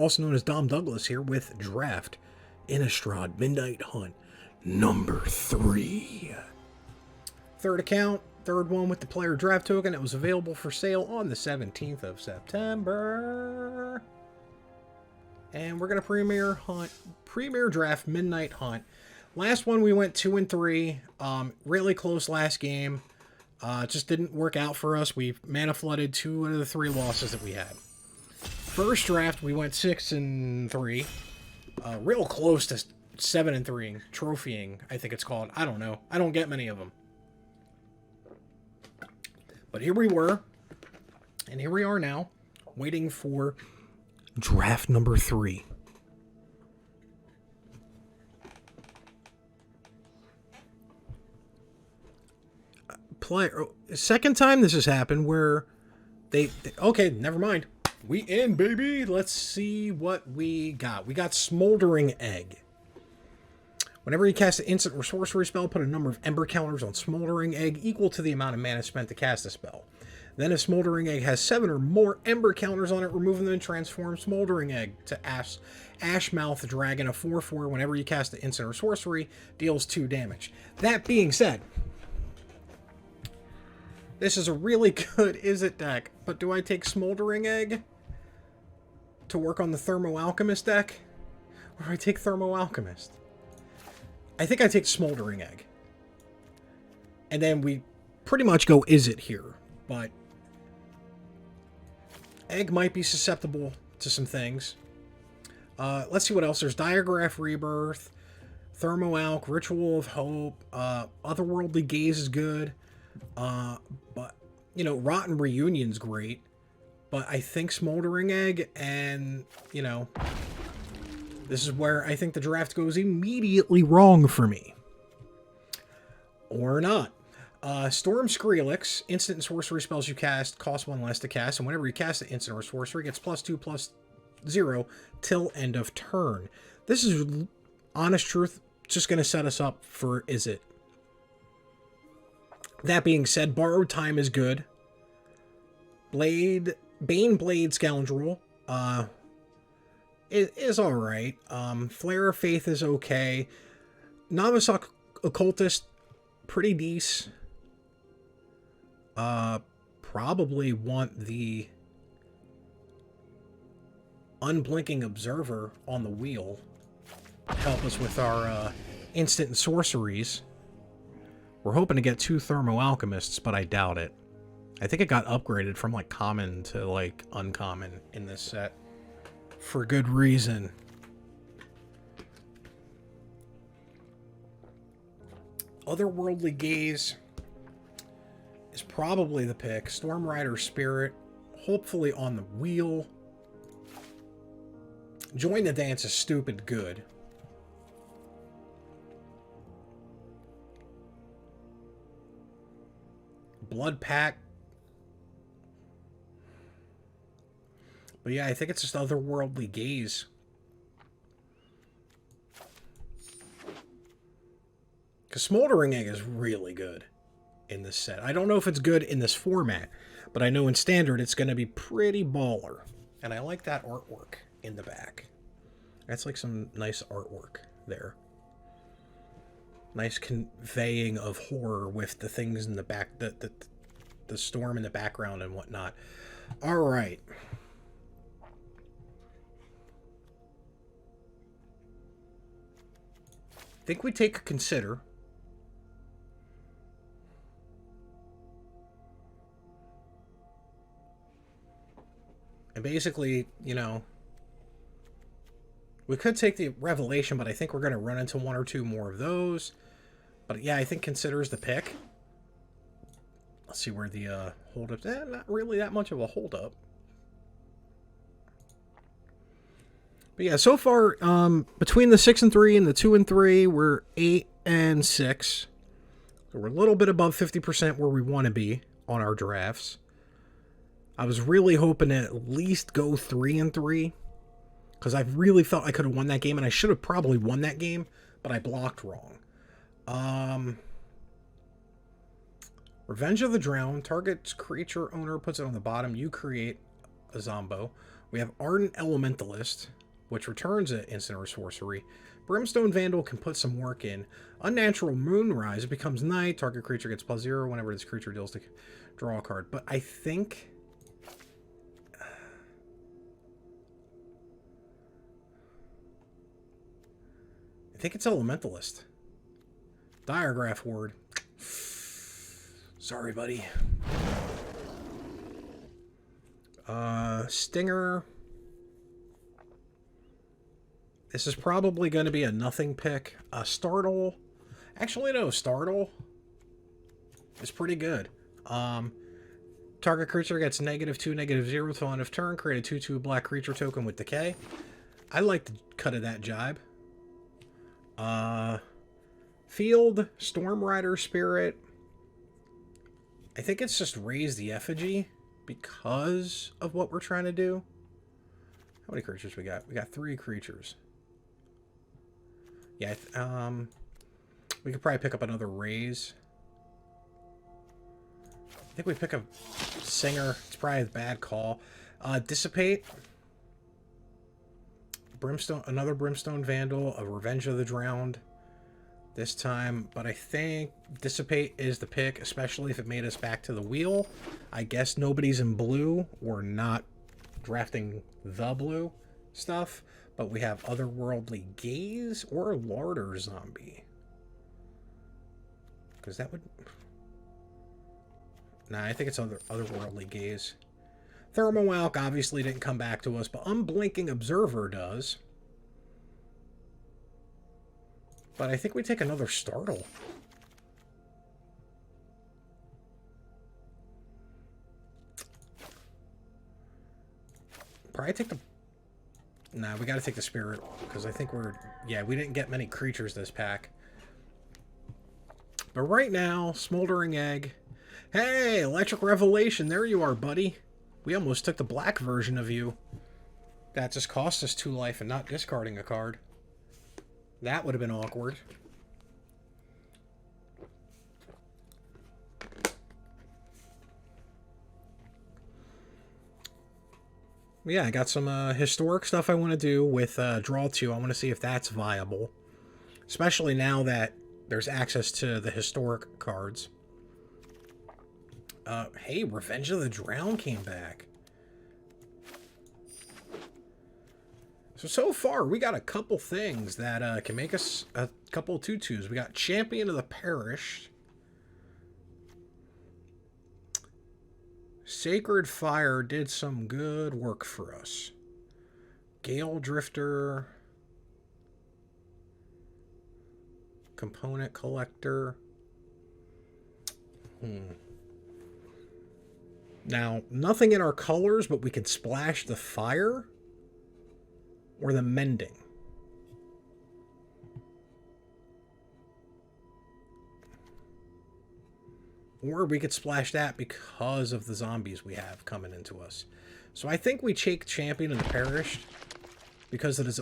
also known as Dom Douglas, here with Draft Innistrad Midnight Hunt number 3. Third account, third one with the player draft token. It was available for sale on the 17th of September. And we're going to premiere draft Midnight Hunt. Last one we went 2 and 3. Really close last game. Just didn't work out for us. We mana flooded 2 out of the 3 losses that we had. First draft we went 6 and 3. Real close to 7 and 3. Trophying, I think it's called. I don't know. I don't get many of them. But here we were. And here we are now, waiting for draft number 3. Second time this has happened where they okay, never mind. We in, baby. Let's see what we got. We got Smoldering Egg. Whenever you cast an instant or sorcery spell, put a number of ember counters on Smoldering Egg equal to the amount of mana spent to cast a spell. Then if Smoldering Egg has 7 or more ember counters on it, remove them and transform Smoldering Egg to Ashmouth Dragon, a 4/4. Whenever you cast an instant or sorcery, deals 2 damage. That being said, this is a really good Izzet deck, but do I take Smoldering Egg to work on the Thermo Alchemist deck? Or do I take Thermo Alchemist? I think I take Smoldering Egg. And then we pretty much go Izzet here, but Egg might be susceptible to some things. Let's see what else. There's Diagraph Rebirth, Thermo Alch, Ritual of Hope, Otherworldly Gaze is good. But, you know, Rotten Reunion's great. But I think Smoldering Egg and, you know, this is where I think the draft goes immediately wrong for me. Or not. Storm Skrillex, instant and sorcery spells you cast cost 1 less to cast, and whenever you cast an instant or sorcery, it gets +2/+0 till end of turn. This is, honest truth, just going to set us up for Izzet. That being said, Borrowed Time is good. Bane Blade Scoundrel is alright. Flare of Faith is okay. Novice Occultist, pretty decent. Probably want the Unblinking Observer on the wheel to help us with our instant and sorceries. We're hoping to get 2 Thermo Alchemists, but I doubt it. I think it got upgraded from, like, common to, like, uncommon in this set. For good reason. Otherworldly Gaze is probably the pick. Storm Rider Spirit, hopefully on the wheel. Join the Dance is stupid good. Blood Pack. But yeah, I think it's just Otherworldly Gaze. Because Smoldering Egg is really good in this set. I don't know if it's good in this format, but I know in Standard it's going to be pretty baller. And I like that artwork in the back. That's like some nice artwork there. Nice conveying of horror with the things in the back, the storm in the background and whatnot. All right. I think we take a Consider. And basically, you know, we could take the Revelation, but I think we're going to run into 1 or 2 more of those. But yeah, I think Consider is the pick. Let's see where the hold-up... not really that much of a hold-up. But yeah, so far, between the 6 and 3 and the 2 and 3, we're 8 and 6. So we're a little bit above 50% where we want to be on our drafts. I was really hoping to at least go 3 and 3. Because I really felt I could have won that game, and I should have probably won that game, but I blocked wrong. Revenge of the Drowned. Target's creature owner puts it on the bottom. You create a Zombo. We have Ardent Elementalist. which returns an instant or sorcery. Brimstone Vandal can put some work in. Unnatural Moonrise, it becomes night. Target creature gets +0 whenever this creature deals to draw a card. But I think... it's Elementalist. Diregraph Ward. Sorry, buddy. Stinger. This is probably going to be a nothing pick. Startle. Actually, no. Startle is pretty good. Target creature gets -2, -0 till end of turn. Create a 2/2 black creature token with decay. I like the cut of that jibe. Field. Storm Rider Spirit. I think it's just raise the effigy because of what we're trying to do. How many creatures we got? We got 3 creatures. Yeah, we could probably pick up another raise. I think we pick up Singer. It's probably a bad call. Dissipate. Brimstone, another Brimstone Vandal, a Revenge of the Drowned this time, but I think Dissipate is the pick, especially if it made us back to the wheel. I guess nobody's in blue. We're not drafting the blue stuff, but we have Otherworldly Gaze or Larder Zombie. Because that would... Nah, I think it's Otherworldly Gaze. Thermoalk obviously didn't come back to us, but Unblinking Observer does. But I think we take another Startle. Probably take the... Nah, we gotta take the Spirit, because I think we're... Yeah, we didn't get many creatures this pack. But right now, Smoldering Egg. Hey, Electric Revelation, there you are, buddy. We almost took the black version of you. That just cost us 2 life and not discarding a card. That would have been awkward. Yeah, I got some historic stuff I want to do with Draw 2. I want to see if that's viable. Especially now that there's access to the historic cards. Hey, Revenge of the Drowned came back. So far, we got a couple things that can make us a couple 2/2s. We got Champion of the Parish. Sacred Fire did some good work for us. Gale Drifter. Component Collector. Now, nothing in our colors, but we can splash the fire or the mending. Or we could splash that because of the zombies we have coming into us. So I think we take Champion of the Parish because it is...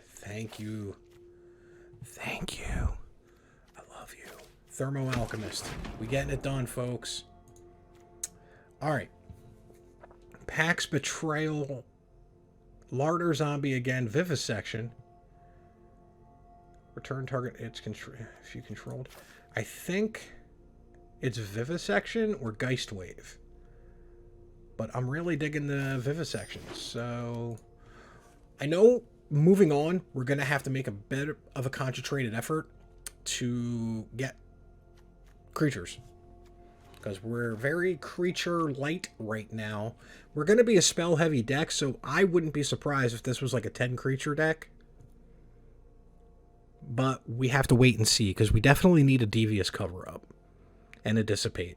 Thank you. Thank you. I love you. Thermo Alchemist. We getting it done, folks. Alright. Pax Betrayal. Larder Zombie again. Vivisection. Return target if you controlled. I think it's Vivisection or Geist Wave. But I'm really digging the Vivisection. So I know moving on, we're going to have to make a bit of a concentrated effort to get creatures. Because we're very creature light right now. We're going to be a spell heavy deck, so I wouldn't be surprised if this was like a 10 creature deck. But we have to wait and see, because we definitely need a Devious cover up. And a Dissipate.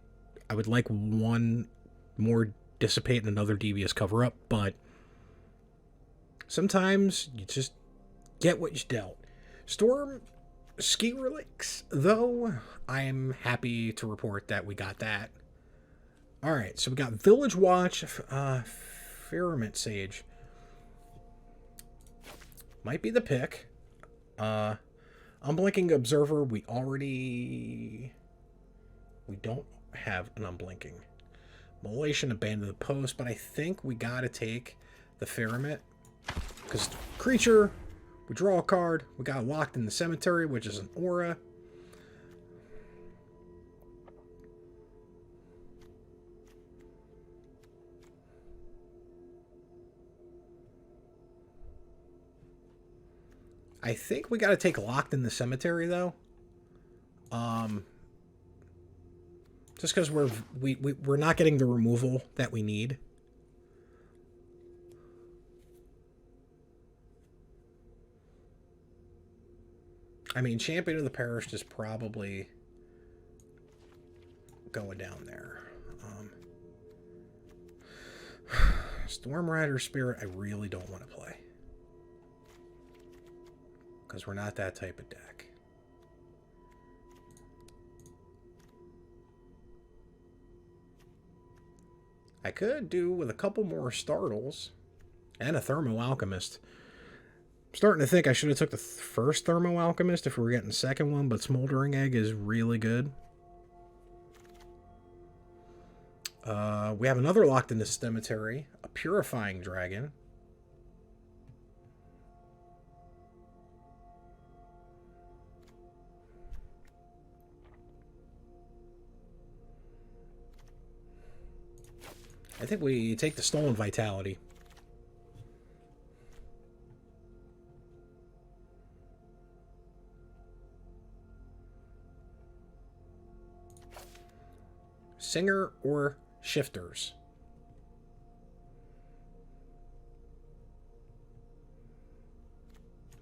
I would like one more Dissipate and another Devious cover up, but sometimes you just get what you dealt. Storm Ski Relics, though, I am happy to report that we got that. Alright, so we got Village Watch, Firmament Sage. Might be the pick. Unblinking Observer, we don't have an Unblinking. Molation, Abandon the Post, but I think we gotta take the Firmament. Because creature, we draw a card. We got Locked in the Cemetery, which is an aura. I think we got to take Locked in the Cemetery, though. Just because we're not getting the removal that we need. I mean, Champion of the Parish is probably going down there. Storm Rider Spirit, I really don't want to play. Because we're not that type of deck. I could do with a couple more Startles and a Thermo Alchemist. I'm starting to think I should have took the first Thermo Alchemist if we were getting the second one, but Smoldering Egg is really good. We have another Locked in the Cemetery, a Purifying Dragon. I think we take the Stolen Vitality. Singer or Shifters?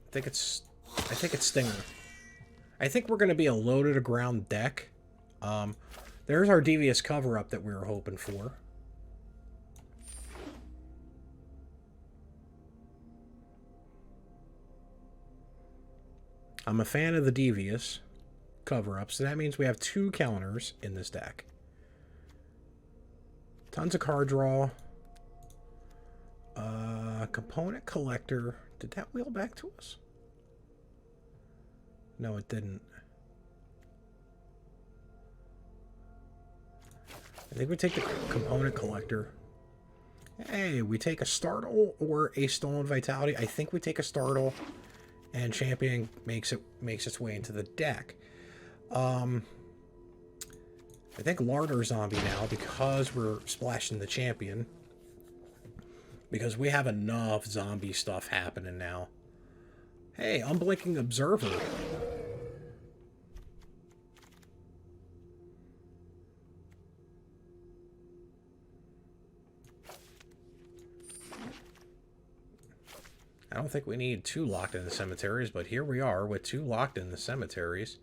I think it's Stinger. I think we're going to be a low to the ground deck. There's our Devious Cover-Up that we were hoping for. I'm a fan of the Devious Cover-Up, so that means we have 2 counters in this deck. Tons of card draw. Component Collector. Did that wheel back to us? No, it didn't. I think we take the Component Collector. Hey, we take a Startle or a Stolen Vitality. I think we take a Startle, and Champion makes its way into the deck. I think Larder Zombie now, because we're splashing the Champion. Because we have enough zombie stuff happening now. Hey, Unblinking Observer. I don't think we need 2 Locked in the Cemeteries, but here we are with 2 Locked in the Cemeteries.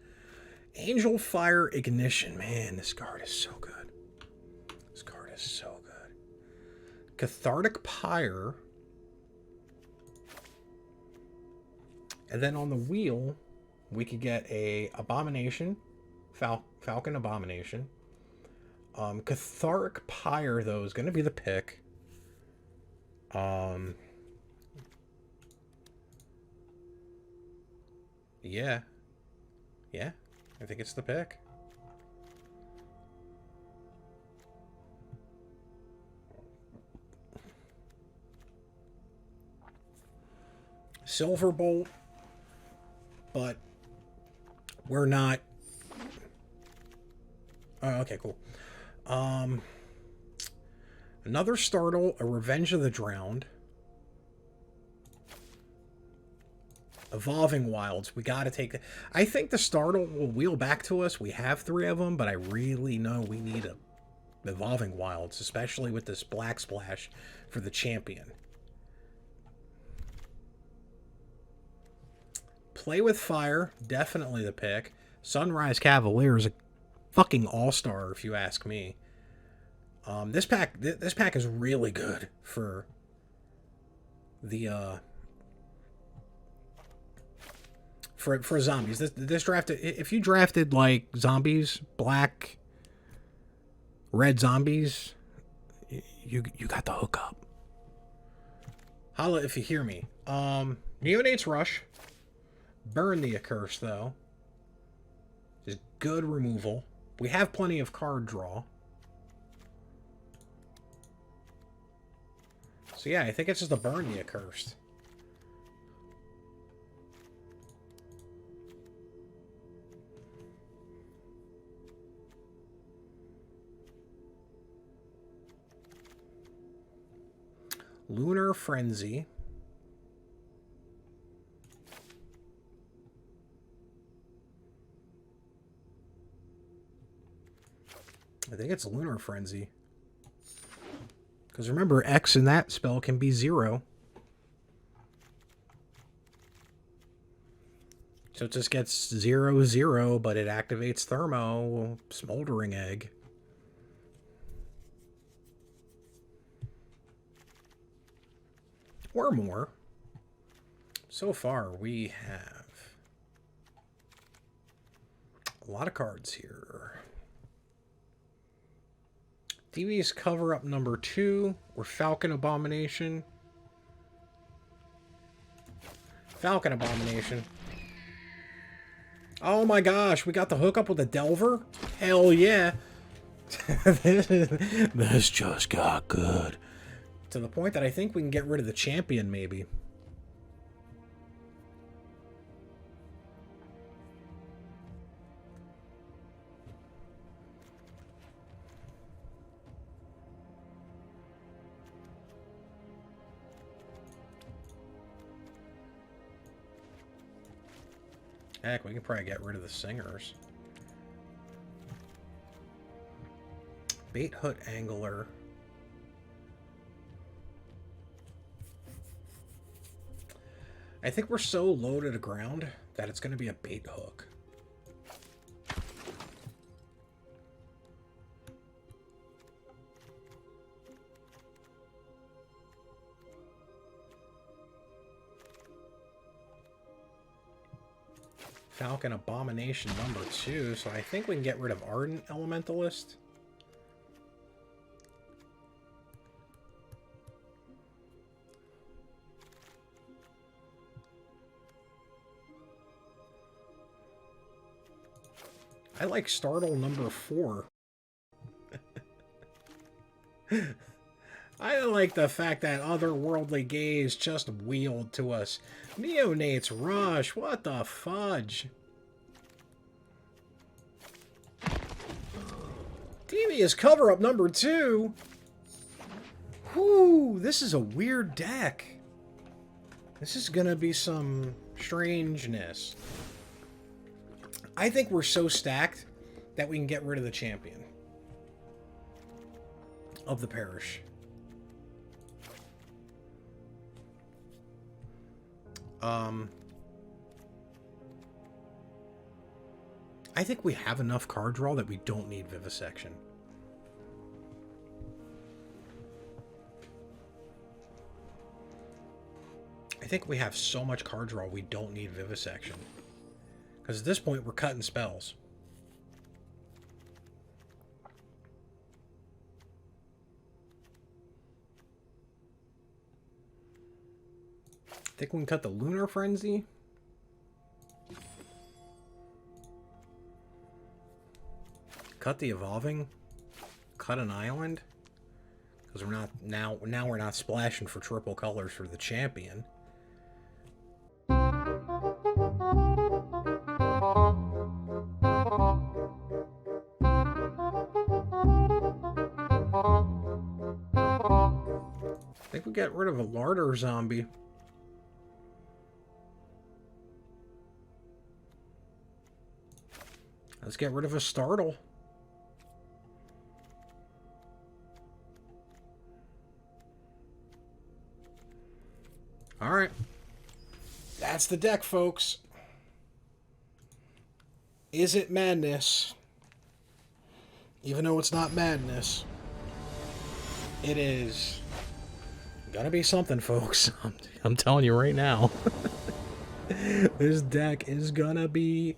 Angel Fire Ignition. Man, this card is so good. This card is so good. Cathartic Pyre. And then on the wheel, we could get a Abomination. Falcon Abomination. Cathartic Pyre, though, is going to be the pick. Yeah. Yeah, I think it's the pick. Silverbolt, but we're not. Oh, okay, cool. Another Startle, a Revenge of the Drowned. Evolving Wilds. We got to take... I think the Startle will wheel back to us. We have 3 of them, but I really know we need a Evolving Wilds, especially with this Black Splash for the Champion. Play with Fire. Definitely the pick. Sunrise Cavalier is a fucking all-star, if you ask me. This pack is really good for the... For zombies. This draft, if you drafted like zombies, black, red zombies, you got the hookup. Holla if you hear me. Neonate's Rush. Burn the Accursed, though. Is good removal. We have plenty of card draw. So yeah, I think it's just a Burn the Accursed. Lunar Frenzy. I think it's Lunar Frenzy. Because remember, X in that spell can be 0. So it just gets 0/0, but it activates Thermo, Smoldering Egg. Or more. So far, we have a lot of cards here. DV's cover-up number 2, or Falcon Abomination. Falcon Abomination. Oh my gosh, we got the hookup with the Delver? Hell yeah. This just got good. To the point that I think we can get rid of the champion, maybe. Heck, we can probably get rid of the singers. Bait Hook Angler. I think we're so low to the ground that it's going to be a bait hook. Falcon Abomination number 2, so I think we can get rid of Ardent Elementalist. I like Startle number 4. I like the fact that Otherworldly Gaze just wheeled to us. Neonates Rush, what the fudge? Devious cover-up number 2. Whew, this is a weird deck. This is gonna be some strangeness. I think we're so stacked that we can get rid of the champion of the parish. I think we have enough card draw that we don't need Vivisection. I think we have so much card draw we don't need Vivisection. Because at this point, we're cutting spells. Think we can cut the Lunar Frenzy? Cut the Evolving? Cut an Island? Because we're not now we're not splashing for triple colors for the champion. I think we get rid of a Larder Zombie. Let's get rid of a Startle. Alright. That's the deck, folks. Is it madness? Even though it's not madness, it is gonna be something, folks. I'm telling you right now. This deck is gonna be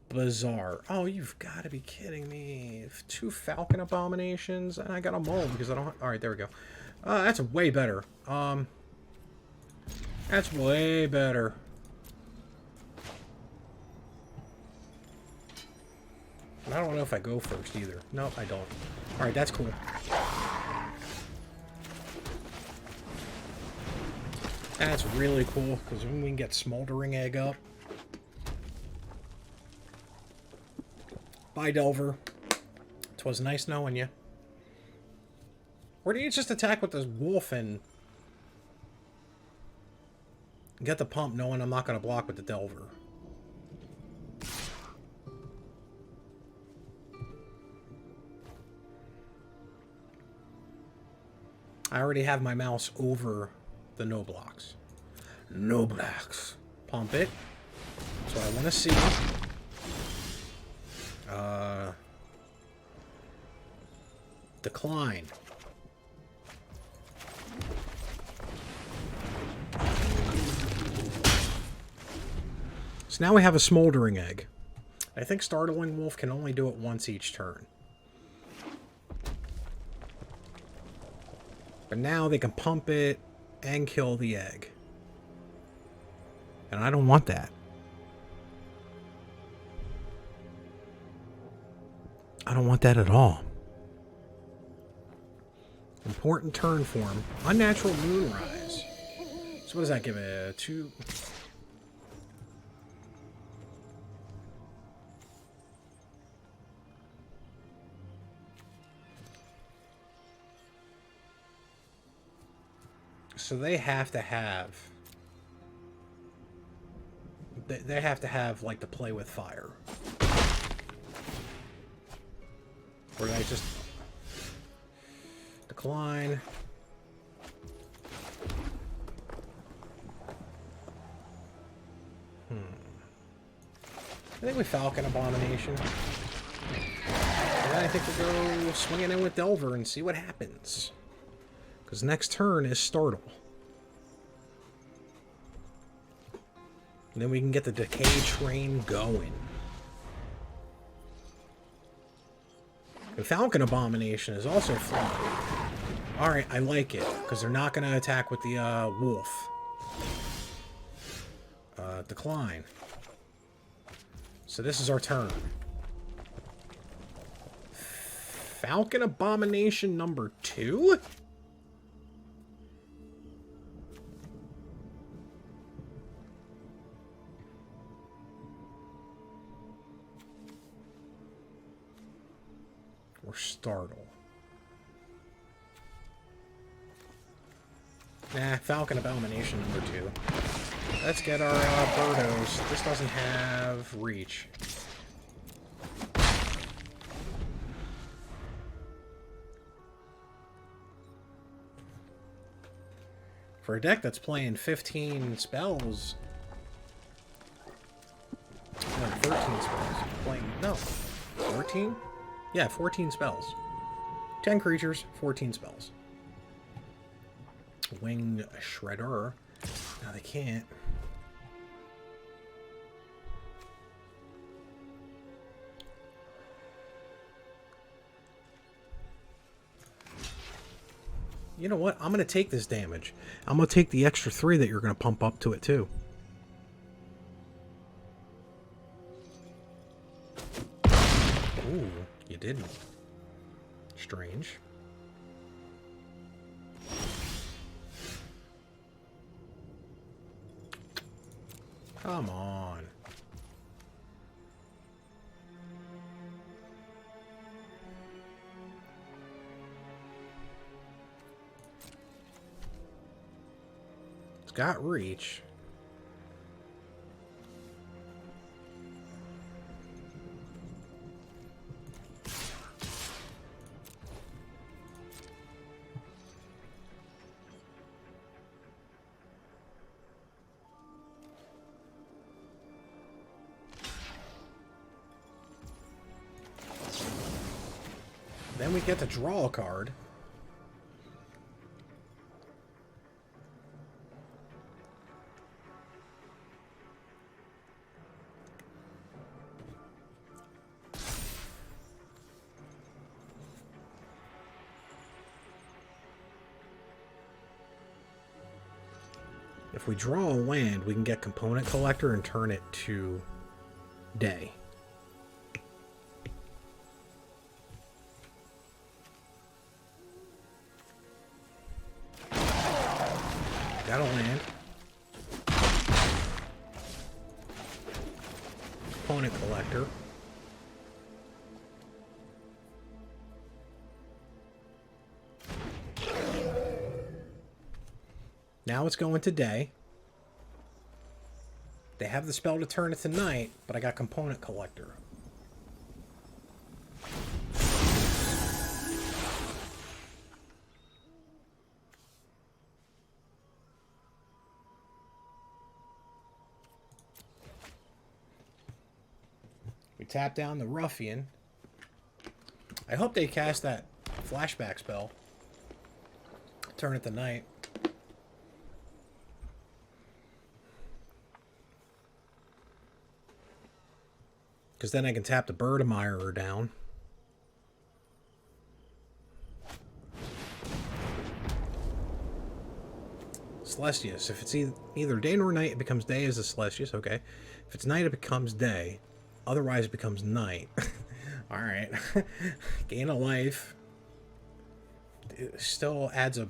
bizarre. Oh, you've got to be kidding me. 2 Falcon Abominations, and I got them all because I don't... Alright, there we go. That's way better. That's way better. I don't know if I go first either. No, I don't. Alright, that's cool. That's really cool, because when we can get Smoldering Egg up. Bye, Delver. 'Twas nice knowing you. Or do you just attack with this wolf and Get the pump knowing I'm not going to block with the Delver. I already have my mouse over the no blocks. No blocks. Pump it. That's what I want to see. Decline. So now we have a smoldering egg. I think Startling Wolf can only do it once each turn. But now they can pump it and kill the egg. And I don't want that. I don't want that at all. Important turn form. Unnatural Moonrise. So what does that give it? 2... So they have to have... They have to have, like, the play with fire. Or did I just... Decline. I think we Falcon Abomination. And then I think we'll go swinging in with Delver and see what happens. Because next turn is Startle. And then we can get the Decay train going. And Falcon Abomination is also fun. Alright, I like it. Because they're not going to attack with the wolf. Decline. So this is our turn. Falcon Abomination number 2? Or Startle. Nah, Falcon Abomination number 2. Let's get our Birdos. This doesn't have reach. For a deck that's playing 15 spells... No, 13 spells. Playing... No. 14? Yeah, 14 spells. 10 creatures, 14 spells. Wing Shredder. No, they can't. You know what? I'm going to take this damage. I'm going to take the extra 3 that you're going to pump up to it, too. Ooh, you didn't. Strange. Come on. It's got reach. Then we get to draw a card. If we draw a land, we can get Component Collector and turn it to Day. Got a land. Component Collector. Now it's going to Day. They have the spell to turn it to night, but I got Component Collector. We tap down the Ruffian. I hope they cast that flashback spell. Turn it to night. Because then I can tap the Bird Admirer down. Celestius. If it's either day nor night, it becomes day as a Celestius. Okay. If it's night, it becomes day. Otherwise, it becomes night. Alright. Gain a life. It still adds a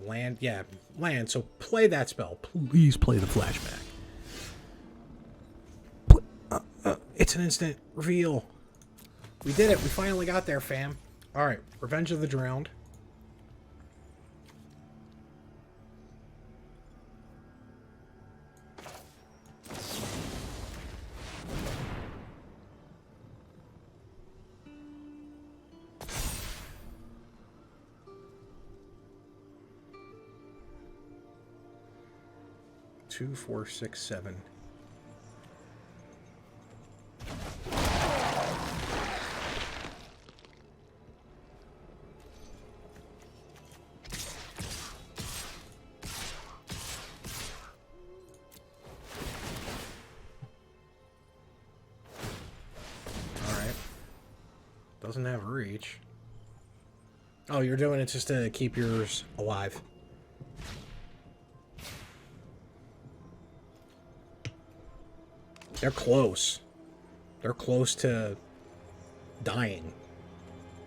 land. Yeah, land. So play that spell. Please play the flashback. It's an instant reveal. We did it. We finally got there, fam. Alright. Revenge of the Drowned. Two, 4, 6, 7. Doesn't have reach. Oh, you're doing it just to keep yours alive. They're close. They're close to dying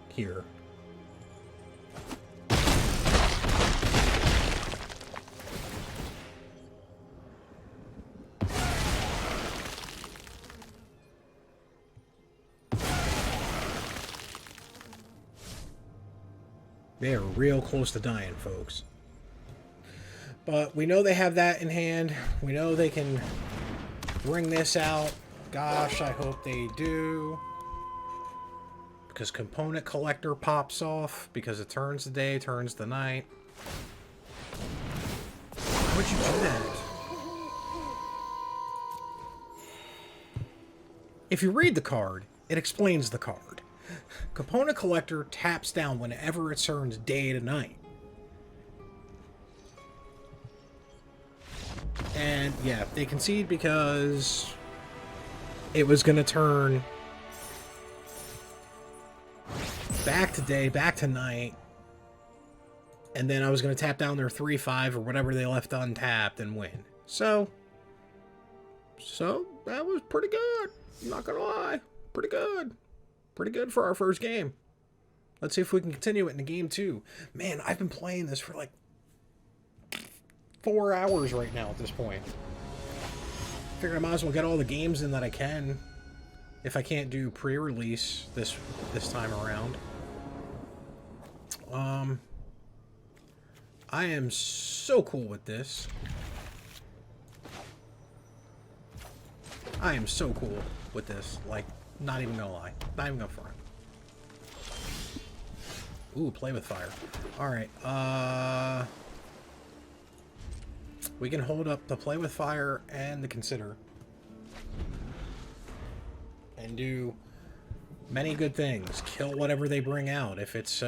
here. They are real close to dying, folks. But we know they have that in hand. We know they can bring this out. Gosh, I hope they do. Because Component Collector pops off. Because it turns the day, turns the night. Why would you do that? If you read the card, it explains the card. Component Collector taps down whenever it turns day to night. And yeah, they concede because it was going to turn back to day, back to night, and then I was going to tap down their 3/5 or whatever they left untapped and win. So that was pretty good. I'm not going to lie. Pretty good. Pretty good for our first game. Let's see if we can continue it in game 2. Man, I've been playing this for like 4 hours right now at this point. Figured I might as well get all the games in that I can. If I can't do pre-release this time around. I am so cool with this. I am so cool with this. Like, not even gonna lie. Not even gonna front. Ooh, play with fire. Alright, we can hold up the play with fire and the consider. And do many good things. Kill whatever they bring out. If it's,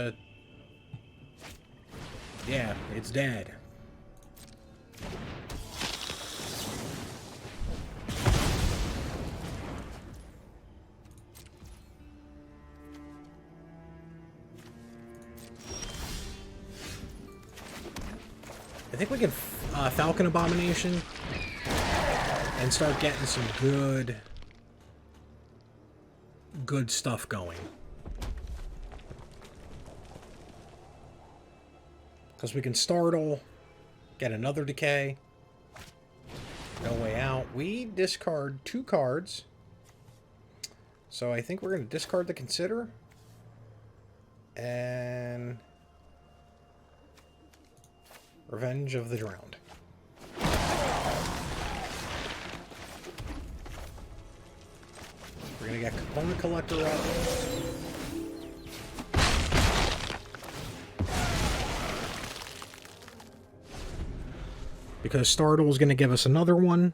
yeah, it's dead. I think we can Falcon Abomination and start getting some good stuff going. Because we can startle, get another decay. No way out. We discard 2 cards. So I think we're going to discard the Consider. And Revenge of the Drowned. gonna get component collector up. Because Startle is gonna give us another one.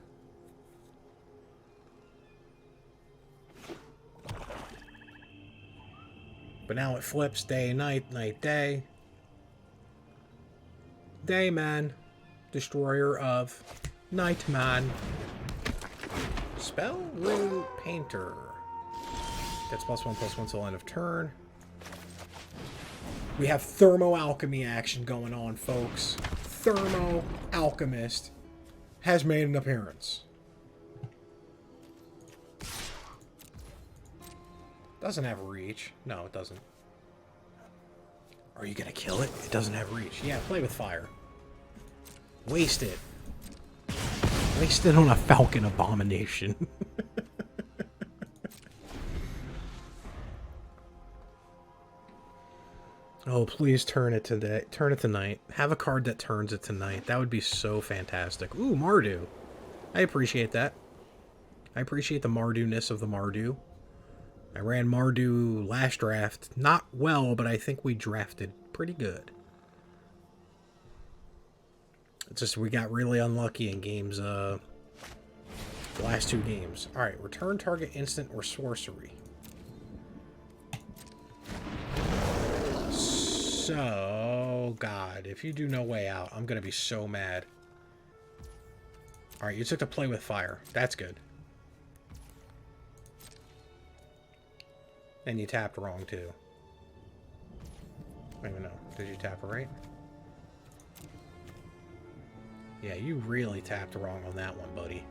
But now it flips day, night, night, day. Day man. Destroyer of Nightman. Spell Root Painter. Gets +1/+1 till end of turn. We have Thermo Alchemy action going on, folks. Thermo Alchemist has made an appearance. Doesn't have reach. No, it doesn't. Are you gonna kill it? It doesn't have reach. Yeah, play with fire. Waste it. Waste it on a Falcon Abomination. Oh, please turn it today. Turn it tonight. Have a card that turns it tonight. That would be so fantastic. Ooh, Mardu. I appreciate that. I appreciate the Mardu-ness of the Mardu. I ran Mardu last draft. Not well, but I think we drafted pretty good. It's just we got really unlucky in games, the last 2 games. Alright, return target instant or sorcery. So, God, if you do no way out, I'm going to be so mad. Alright, you took to play with fire. That's good. And you tapped wrong, too. Wait a minute, no. Did you tap it right? Yeah, you really tapped wrong on that one, buddy.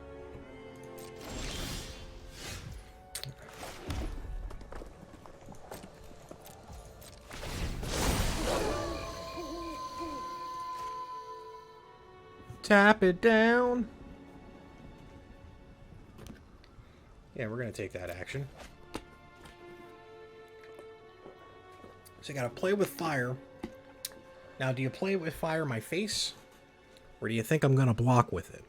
Tap it down. Yeah, we're going to take that action. So you got to play with fire. Now, do you play with fire my face? Or do you think I'm going to block with it?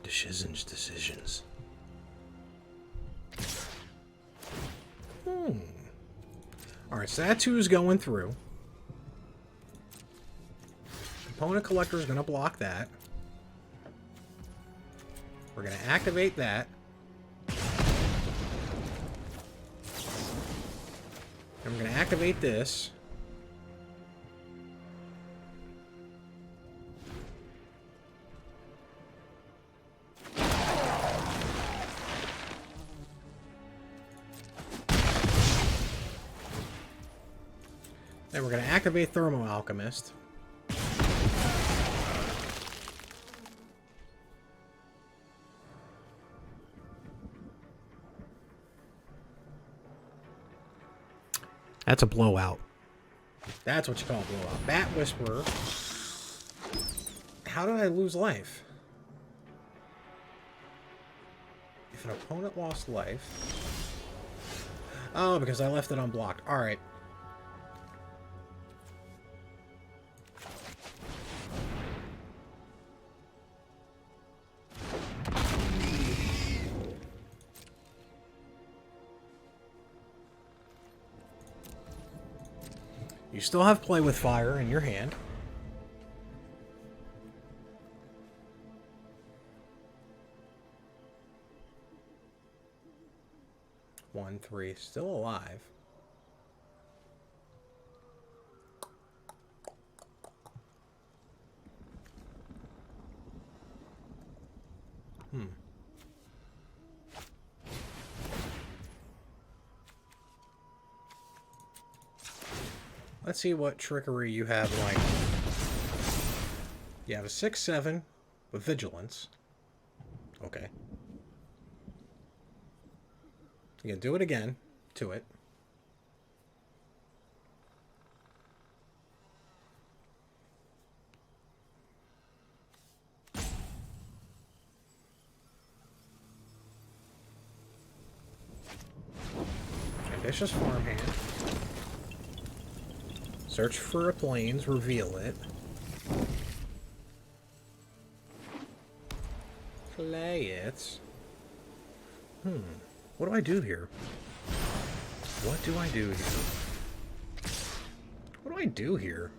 Decisions. Alright, so that 2 is going through. Component collector is going to block that. We're going to activate that. And we're going to activate this. Then we're going to activate Thermo Alchemist. That's a blowout. That's what you call a blowout. Bat Whisperer. How did I lose life? If an opponent lost life... Oh, because I left it unblocked. Alright. You still have play with fire in your hand. One, 3, still alive. Let's see what trickery you have like. You have a 6/7 with vigilance. Okay. You can do it again to it. And Vicious Farmhand. Search for a plains, reveal it. Play it. What do I do here? What do I do here? What do I do here?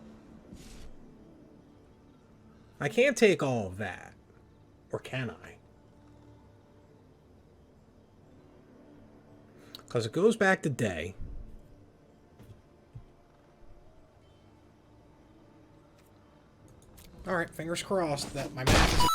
I can't take all of that. Or can I? Because it goes back to day. Alright, fingers crossed that my math is...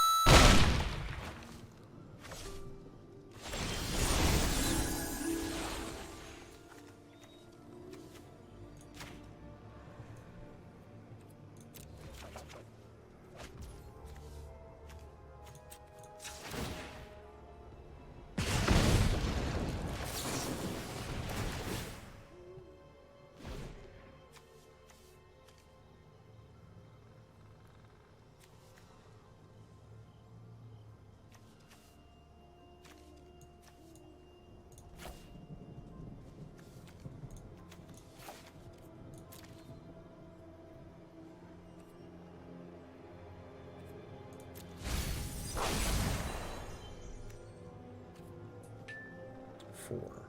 Four.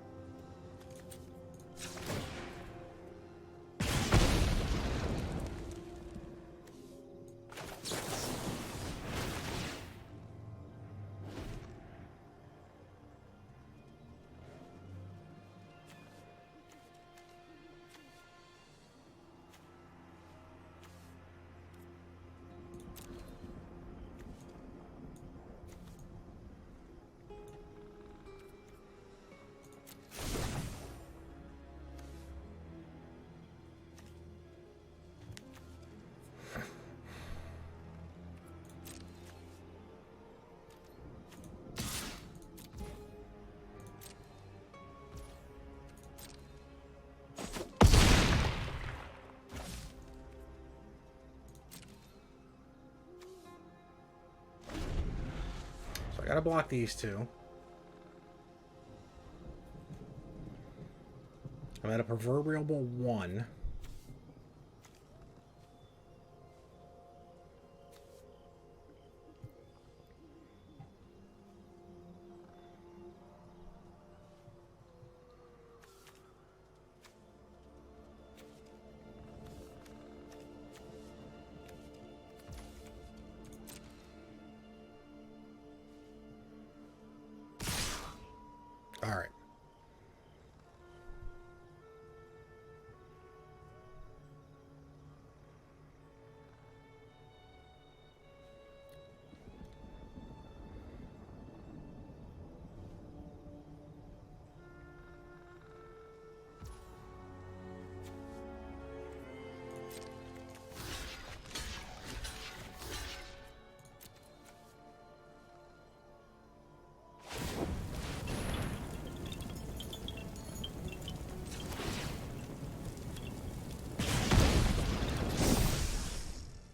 I gotta block these two. I'm at a proverbial 1. All right.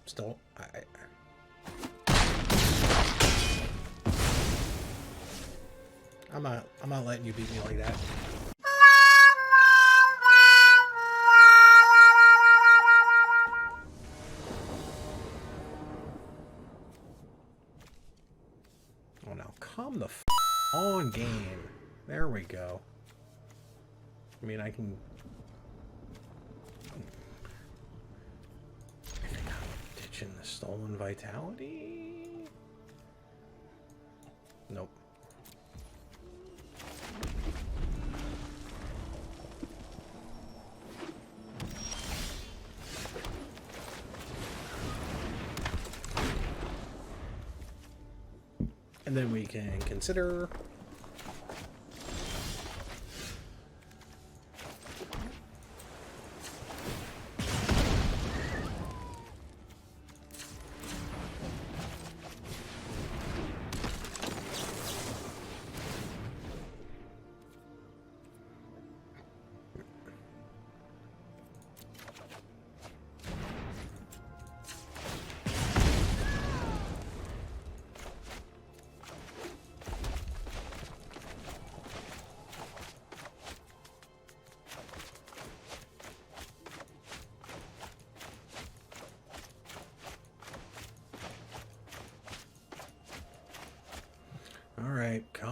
Still, I'm not letting you beat me like that. Oh, now come the f on, game. There we go. I mean, I can... Ditching the stolen vitality? Nope. And then we can consider...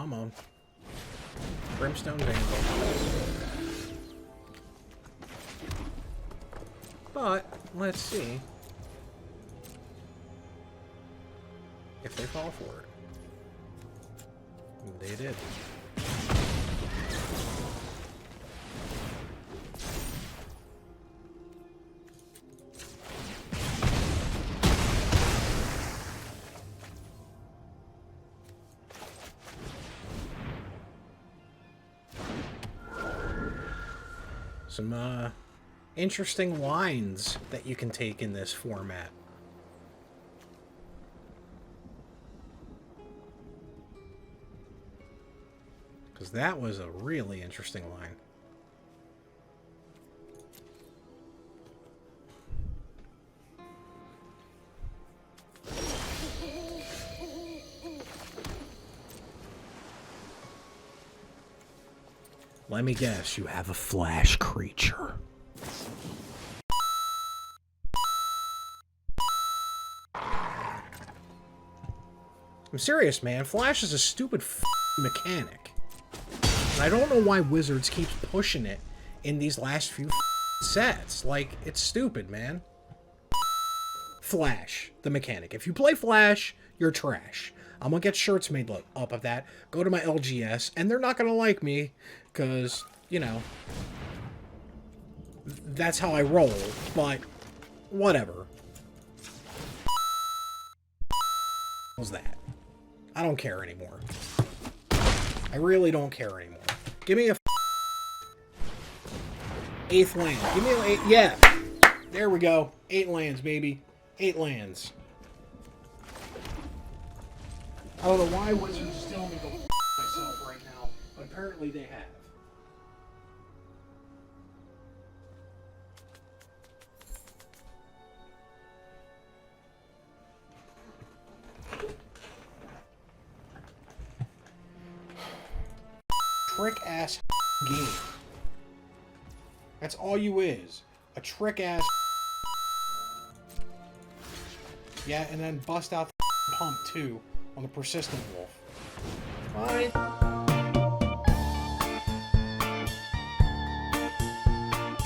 Come on. Brimstone Vandal. But, let's see if they fall for it. They did. Some interesting lines that you can take in this format. Because that was a really interesting line. Let me guess, you have a flash creature. I'm serious, man. Flash is a stupid mechanic. And I don't know why Wizards keeps pushing it in these last few sets. Like, it's stupid, man. Flash, the mechanic. If you play Flash, you're trash. I'm gonna get shirts made up of that. Go to my LGS, and they're not gonna like me, because, you know, that's how I roll, but whatever. What's that? I don't care anymore. I really don't care anymore. Give me a 8th land. Give me an 8. Yeah. There we go. 8 lands, baby. 8 lands. I don't know why Wizards is telling me to go myself right now, but apparently they have. Trick-ass game. That's all you is. A trick-ass. Yeah, and then bust out the pump, too, on the Persistent Wolf. Fine.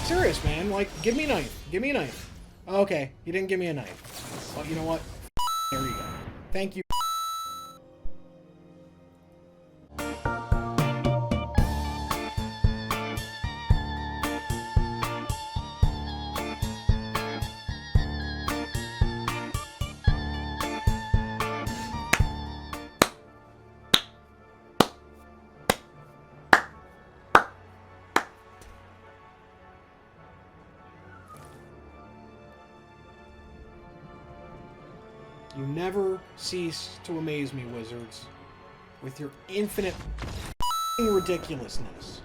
Serious, man. Like, give me a knife. Give me a knife. Okay, you didn't give me a knife. Well, you know what? There you go. Thank you. You never cease to amaze me, Wizards, with your infinite ridiculousness.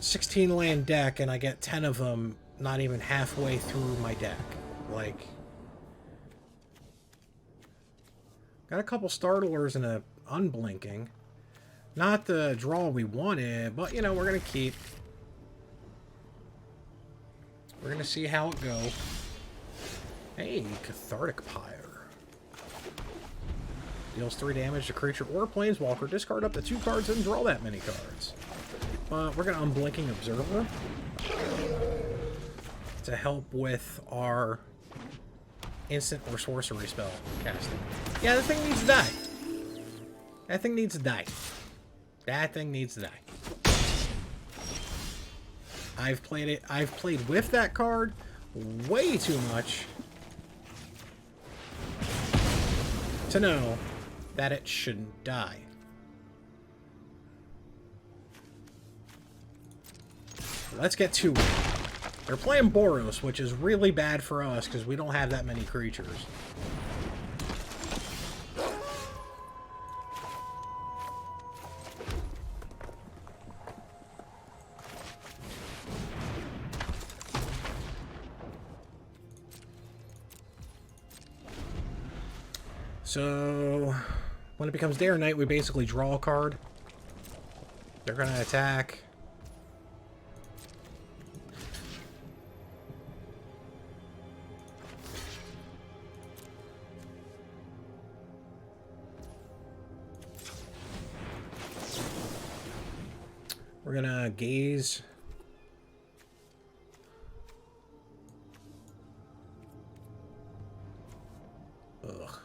$16-land deck, and I get 10 of them not even halfway through my deck. Like, got a couple startlers and a unblinking. Not the draw we wanted, but, you know, we're going to keep. We're going to see how it goes. Hey, Cathartic Pyre. Deals 3 damage to creature or planeswalker. Discard up to 2 cards and draw that many cards. We're going to Unblinking Observer to help with our instant or sorcery spell casting. Yeah, that thing needs to die. That thing needs to die. That thing needs to die. I've played with that card way too much to know that it shouldn't die. Let's get to it. They're playing Boros, which is really bad for us because we don't have that many creatures. So, When it becomes day or night, we basically draw a card. They're going to attack. We're going to gaze. Ugh.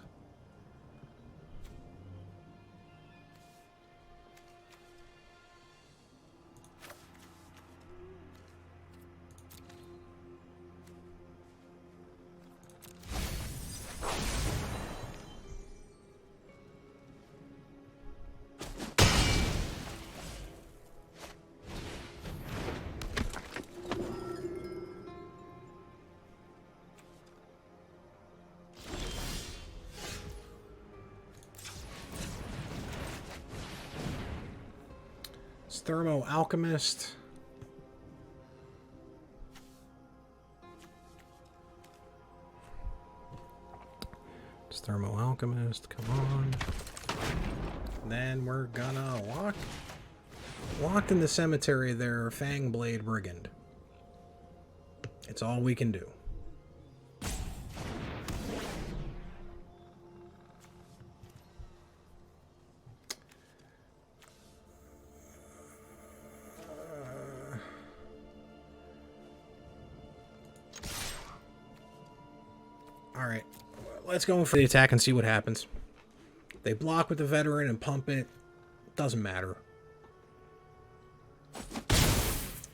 Thermo Alchemist. It's Thermo Alchemist, come on. And then we're gonna locked in the cemetery there, Fangblade Brigand. It's all we can do. Alright, let's go in for the attack and see what happens. They block with the veteran and pump it. Doesn't matter.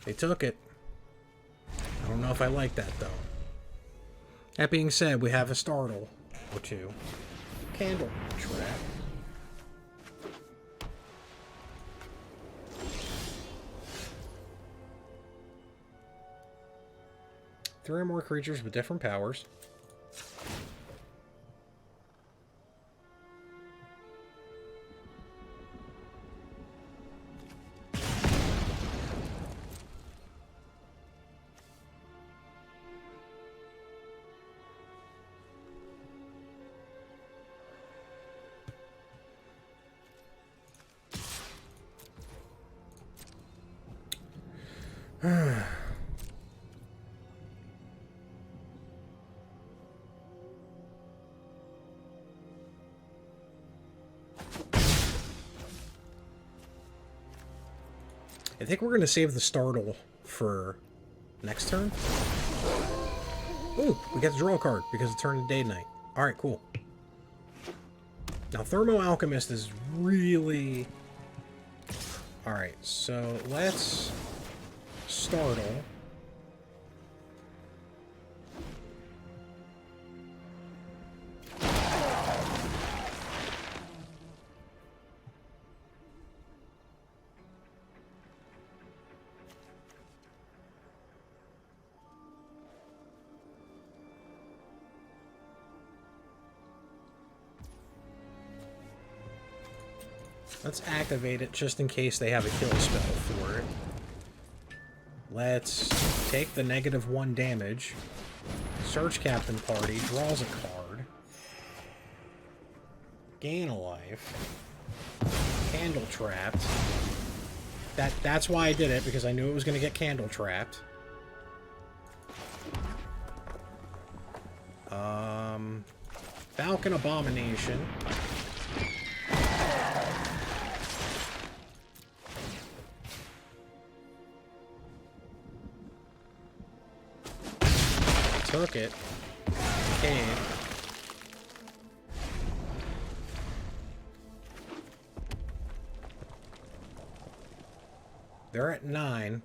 They took it. I don't know if I like that, though. That being said, we have a startle or two. Candle trap. Three or more creatures with different powers. I think we're going to save the startle for next turn. Ooh, we get to draw a card because it turned to day night. Alright, cool. Now, Thermo Alchemist is really... Alright, so let's startle. Let's activate it just in case they have a kill spell for it. Let's take the -1 damage. Search Captain Party, draws a card. Gain a life. Candle trapped. That's why I did it, because I knew it was going to get candle trapped. Falcon Abomination. Took it. Okay. They're at 9.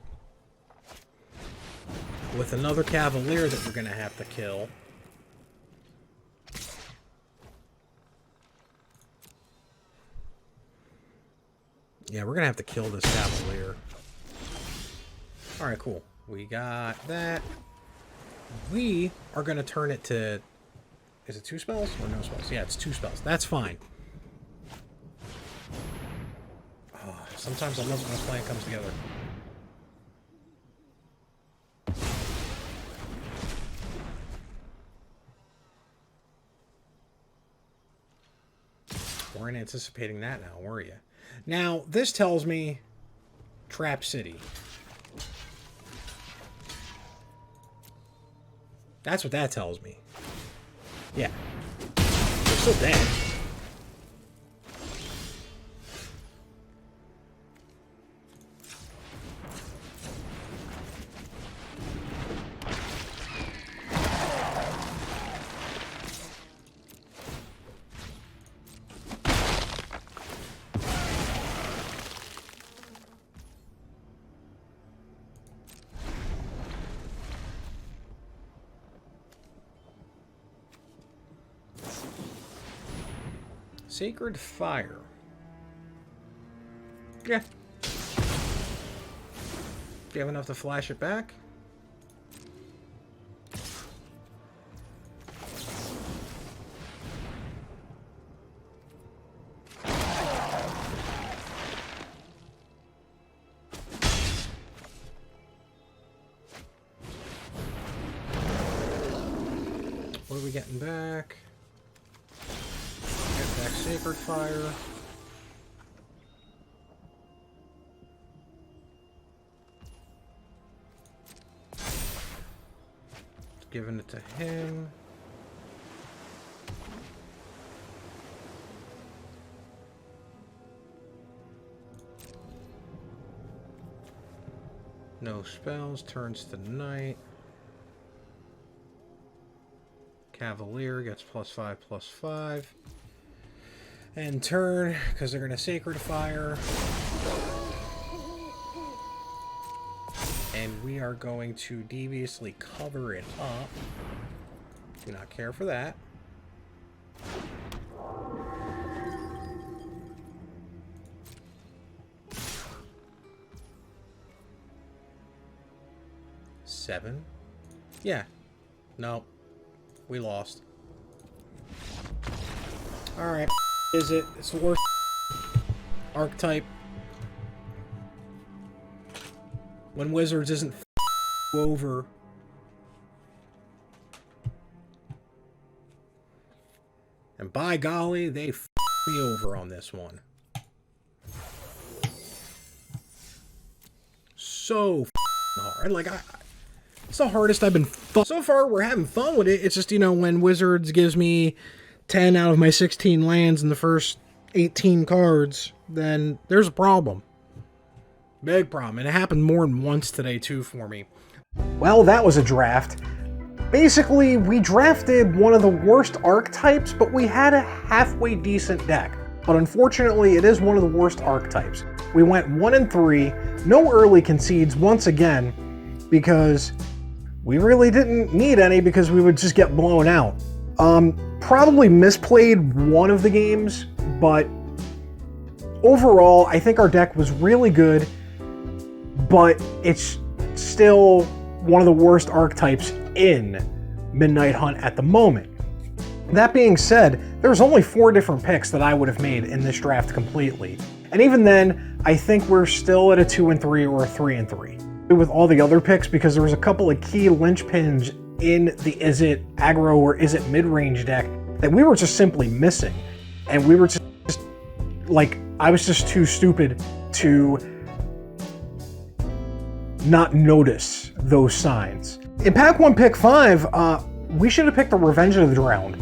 With another Cavalier that we're going to have to kill. Yeah, we're going to have to kill this Cavalier. Alright, cool. We got that. We are going to turn it to... Is it 2 spells or no spells? Yeah, it's 2 spells. That's fine. Oh, sometimes I love when a plan comes together. weren't anticipating that now, were you? Now, this tells me Trap City. That's what that tells me. Yeah. They're still dead. Sacred Fire. Yeah. Do you have enough to flash it back? What are we getting back? Get back Sacred Fire. Giving it to him. No spells, turns to night. Cavalier gets +5/+5. And turn, because they're going to Sacred Fire. And we are going to deviously cover it up. Do not care for that. Seven? Yeah. No. We lost. Alright. Izzet? It's the worst archetype. When Wizards isn't over. And by golly, they me over on this one. So hard. Like, it's the hardest I've been so far. We're having fun with it. It's just, you know, when Wizards gives me 10 out of my 16 lands in the first 18 cards, then there's a problem. Big problem. And it happened more than once today, too, for me. Well, that was a draft. Basically, we drafted one of the worst archetypes, but we had a halfway decent deck. But unfortunately, it is one of the worst archetypes. We went 1-3, no early concedes once again, because we really didn't need any because we would just get blown out. Probably misplayed one of the games, but overall, I think our deck was really good, but it's still one of the worst archetypes in Midnight Hunt at the moment. That being said, there's only 4 different picks that I would have made in this draft completely. And even then, I think we're still at a 2-3 or a 3-3 with all the other picks, because there was a couple of key linchpins in the Izzet aggro or Izzet mid-range deck that we were just simply missing. And we were just like, I was just too stupid to not notice those signs. In Pack 1 Pick 5, we should have picked the Revenge of the Drowned.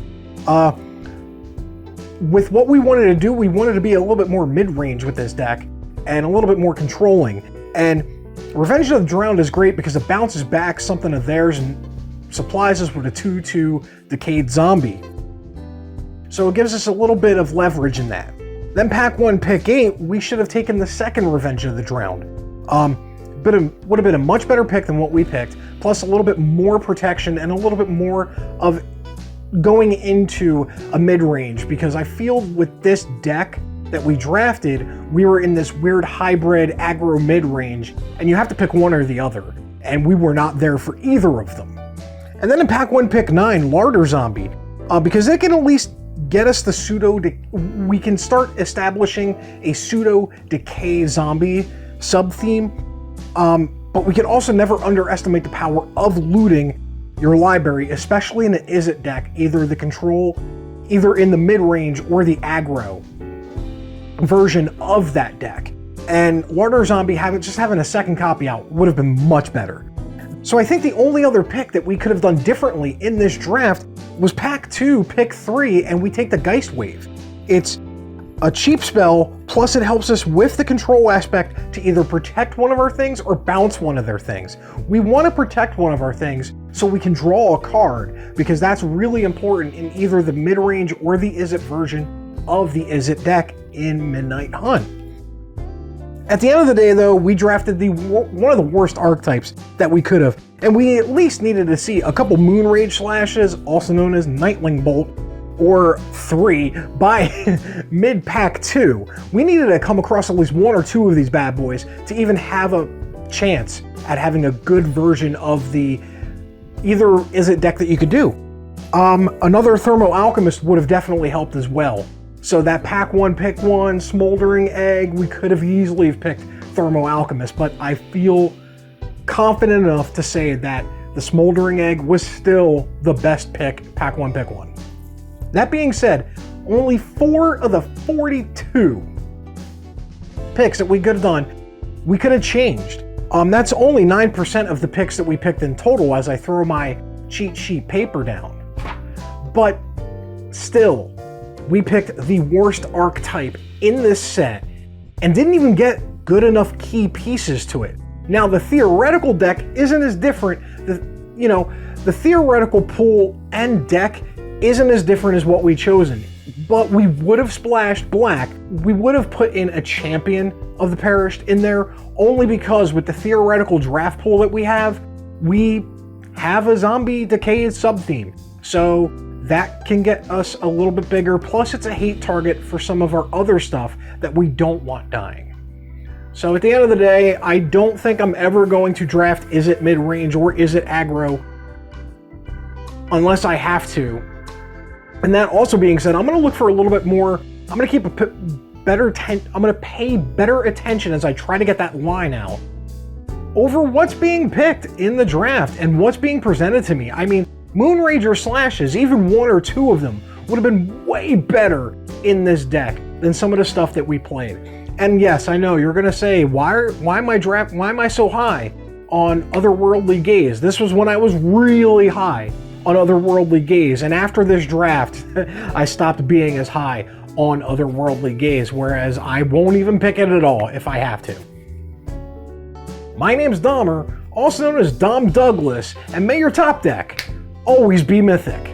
With what we wanted to do, we wanted to be a little bit more mid-range with this deck and a little bit more controlling. And Revenge of the Drowned is great because it bounces back something of theirs and supplies us with a 2/2 Decayed Zombie. So it gives us a little bit of leverage in that. Then Pack 1 Pick 8, we should have taken the second Revenge of the Drowned. Would have been a much better pick than what we picked, plus a little bit more protection and a little bit more of going into a mid-range, because I feel with this deck that we drafted, we were in this weird hybrid aggro mid-range, and you have to pick one or the other, and we were not there for either of them. And then in Pack 1 Pick 9, Larder Zombie, because it can at least get us the we can start establishing a pseudo-decay zombie sub-theme, but we can also never underestimate the power of looting your library, especially in an Izzet deck, either in the mid-range or the aggro. version of that deck. And Larder Zombie having a second copy out would have been much better. So I think the only other pick that we could have done differently in this draft was pack 2, pick 3, and we take the Geist Wave. It's a cheap spell, plus it helps us with the control aspect to either protect one of our things or bounce one of their things. We want to protect one of our things so we can draw a card, because that's really important in either the mid-range or the Izzet version of the Izzet deck in Midnight Hunt. At the end of the day, though, we drafted one of the worst archetypes that we could have, and we at least needed to see a couple Moonrage Slashes, also known as Nightling Bolt, or 3, by mid-pack 2. We needed to come across at least 1 or 2 of these bad boys to even have a chance at having a good version of the either Izzet deck that you could do. Another Thermo Alchemist would have definitely helped as well. So that pack 1, pick 1, Smoldering Egg, we could have easily picked Thermo Alchemist, but I feel confident enough to say that the Smoldering Egg was still the best pick, pack 1, pick 1. That being said, only 4 of the 42 picks that we could have done, we could have changed. That's only 9% of the picks that we picked in total as I throw my cheat sheet paper down. But still, we picked the worst archetype in this set and didn't even get good enough key pieces to it. Now, the theoretical deck isn't as different. The theoretical pool and deck isn't as different as what we chosen, but we would have splashed black. We would have put in a Champion of the Perished in there only because with the theoretical draft pool that we have a zombie decayed sub-theme. So that can get us a little bit bigger, plus it's a hate target for some of our other stuff that we don't want dying. So at the end of the day, I don't think I'm ever going to draft Izzet mid-range or Izzet aggro unless I have to. And that also being said, I'm going to look for a little bit more, I'm going to keep I'm going to pay better attention as I try to get that line out over what's being picked in the draft and what's being presented to me. I mean, Moonrager Slashes, even 1 or 2 of them, would have been way better in this deck than some of the stuff that we played. And yes, I know you're gonna say, why am I so high on Otherworldly Gaze? This was when I was really high on Otherworldly Gaze, and after this draft, I stopped being as high on Otherworldly Gaze, whereas I won't even pick it at all if I have to. My name's Dahmer, also known as Dom Douglas, and may your top deck always be mythic.